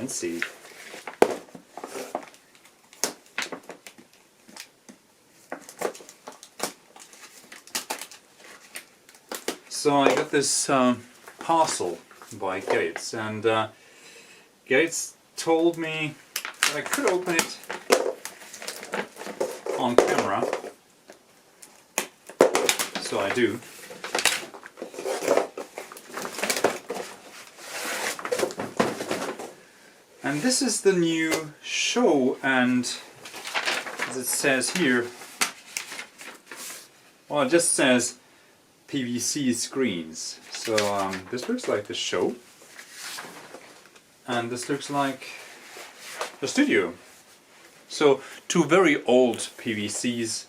fancy. So I got this parcel by Gerriets, and Gerriets told me that I could open it on camera, so I do. And this is the new show, and as it says here, well, it just says PVC screens. So this looks like the show, and this looks like the studio. So two very old PVCs,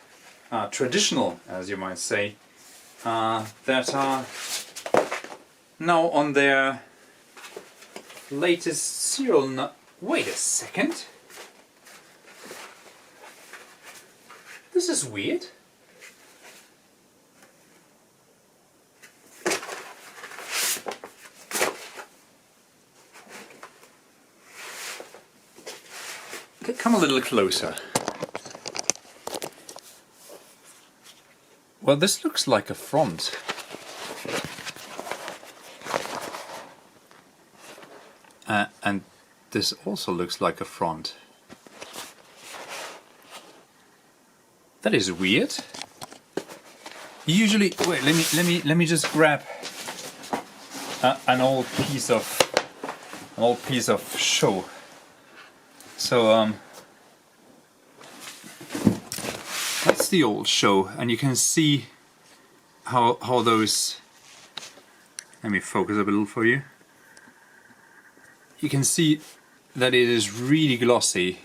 traditional as you might say, that are now on their latest serial. Wait a second, this is weird. Come a little closer. Well, this looks like a front. And this also looks like a front. That is weird. Usually, wait, let me just grab an old piece of show. So that's the old show, and you can see how those. Let me focus a little for you. You can see that it is really glossy,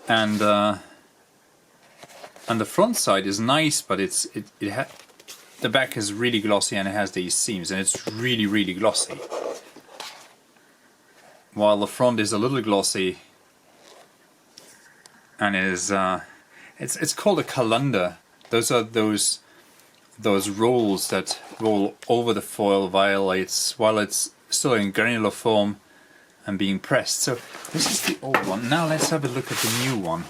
and the front side is nice, but the back is really glossy, and it has these seams, and it's really glossy. While the front is a little glossy, and is it's called a colander. Those are those rolls that roll over the foil while it's still in granular form and being pressed. So this is the old one. Now let's have a look at the new one.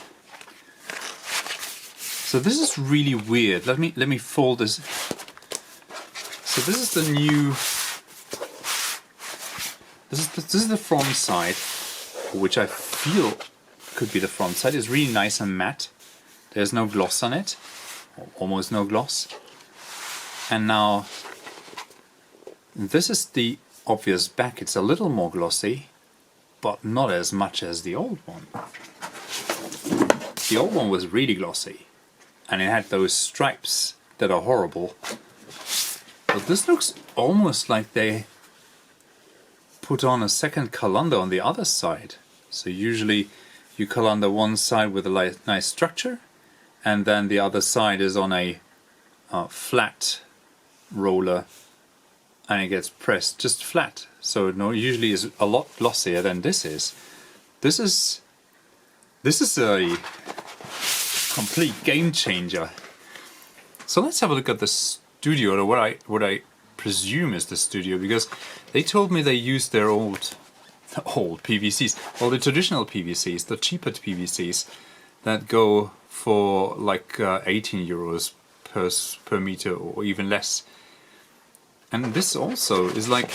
So this is really weird. Let me fold this. So this is the new. This is the front side, which I feel could be the front side. It's really nice and matte. There's no gloss on it, or almost no gloss. And now this is the obvious back. It's a little more glossy, but not as much as the old one. The old one was really glossy, and it had those stripes that are horrible. But this looks almost like they put on a second colander on the other side. So usually you colander one side with a nice structure, and then the other side is on a flat roller, and it gets pressed just flat. So it usually is a lot glossier than this is. This is a complete game changer. So let's have a look at the studio, or what I presume is the studio, because they told me they used their old PVCs, well, the traditional PVCs, the cheaper PVCs that go for like 18 euros per meter, or even less. And this also is like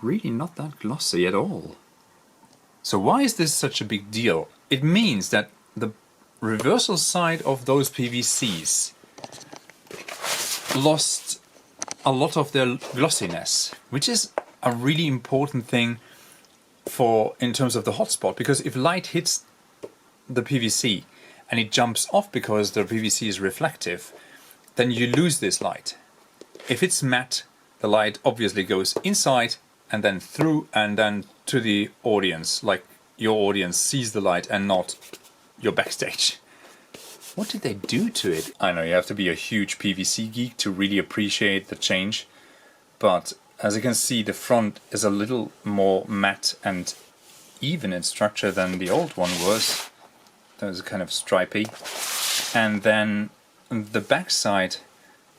really not that glossy at all. So why is this such a big deal? It means that the reversal side of those PVCs lost a lot of their glossiness, which is a really important thing in terms of the hotspot, because if light hits the PVC and it jumps off because the PVC is reflective, then you lose this light. If it's matte, the light obviously goes inside and then through and then to the audience, like your audience sees the light and not your backstage. What did they do to it? I know you have to be a huge PVC geek to really appreciate the change, but as you can see, the front is a little more matte and even in structure than the old one was. That was kind of stripy. And then the back side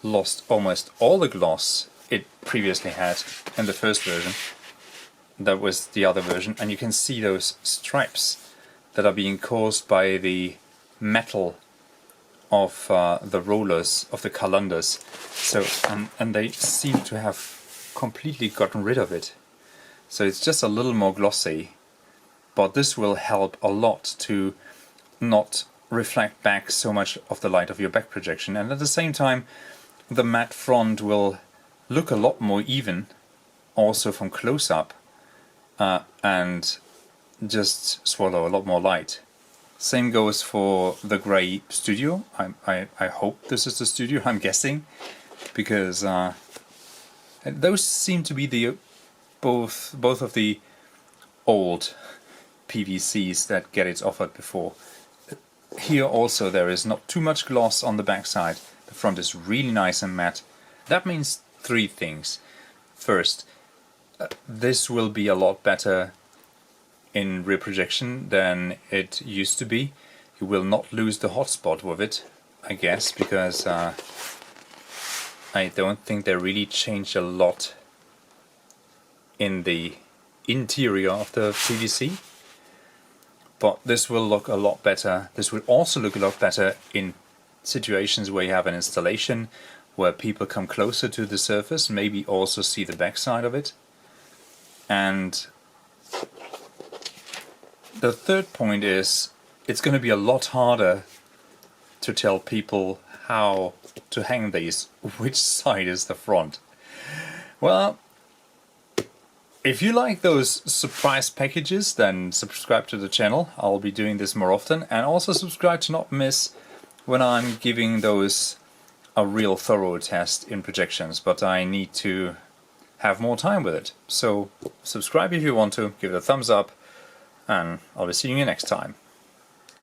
lost almost all the gloss, it previously had in the first version. That was the other version, and you can see those stripes that are being caused by the metal of the rollers of the calendars. So and they seem to have completely gotten rid of it. So it's just a little more glossy, but this will help a lot to not reflect back so much of the light of your back projection, and at the same time the matte front will look a lot more even also from close-up, and just swallow a lot more light. Same goes for the grey Studio. I hope this is the Studio, I'm guessing, because those seem to be the both of the old PVCs that Gerriets offered before. Here also there is not too much gloss on the backside. The front is really nice and matte. That means three things. First, this will be a lot better in rear projection than it used to be. You will not lose the hotspot with it, I guess, because I don't think they really changed a lot in the interior of the PVC. But this will look a lot better. This will also look a lot better in situations where you have an installation where people come closer to the surface, maybe also see the backside of it. And the third point is, it's going to be a lot harder to tell people how to hang these, which side is the front. Well, if you like those surprise packages, then subscribe to the channel. I'll be doing this more often, and also subscribe to not miss when I'm giving those a real thorough test in projections, but I need to have more time with it. So subscribe if you want to, give it a thumbs up, and I'll be seeing you next time.